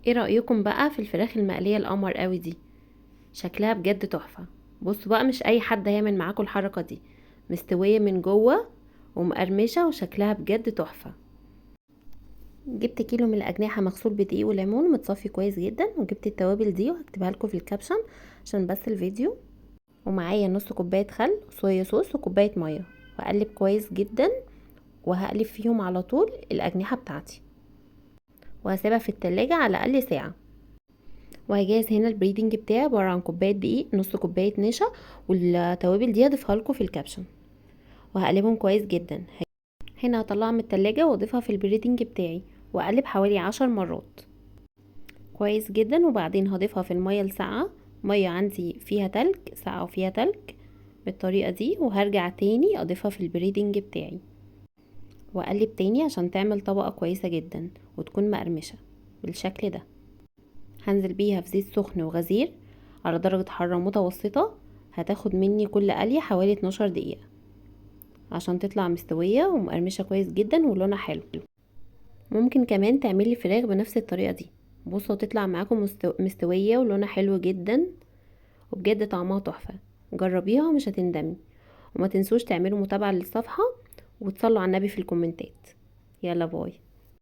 ايه رأيكم بقى في الفراخ المقلية القمر قوي دي؟ شكلها بجد تحفة. بصوا بقى، مش اي حد هيعمل معاكم الحركة دي. مستوية من جوه ومقرمشة وشكلها بجد تحفة. جبت كيلو من الأجنحة مغسول بدقيق وليمون متصفي كويس جدا، وجبت التوابل دي وهكتبها لكم في الكابشن عشان بس الفيديو. ومعايا نص كوباية خل وصويا صوص وكوباية مية، وأقلب كويس جدا. وهقلب فيهم على طول الأجنحة بتاعتي، وهسيبها في التلاجة على الأقل ساعة. وهجهز هنا البريدنج بتاعي عبارة عن كوباية دقيق، نص كوباية نشا، والتوابل دي هضيفها لكم في الكابشن، وهقلبهم كويس جدا. هنا هطلعها من التلاجة واضيفها في البريدنج بتاعي، واقلب حوالي 10 مرات كويس جدا. وبعدين هضيفها في المية الساقعة، مية عندي فيها تلج، ساقعة وفيها تلج بالطريقة دي. وهرجع تاني اضيفها في البريدنج بتاعي، واقلب تاني عشان تعمل طبقة كويسة جدا وتكون مقرمشة بالشكل ده. هنزل بيها في زيت سخن وغزير على درجة حرارة متوسطة. هتاخد مني كل قلية حوالي 12 دقيقة عشان تطلع مستوية ومقرمشة كويس جدا ولونها حلو. ممكن كمان تعملي فراخ بنفس الطريقة دي، بصوا تطلع معاكم مستوية ولونها حلو جدا، وبجد طعمها تحفة. جربيها ومش هتندمي. وما تنسوش تعملوا متابعة للصفحة وتصلوا على النبي في الكومنتات. يلا باي.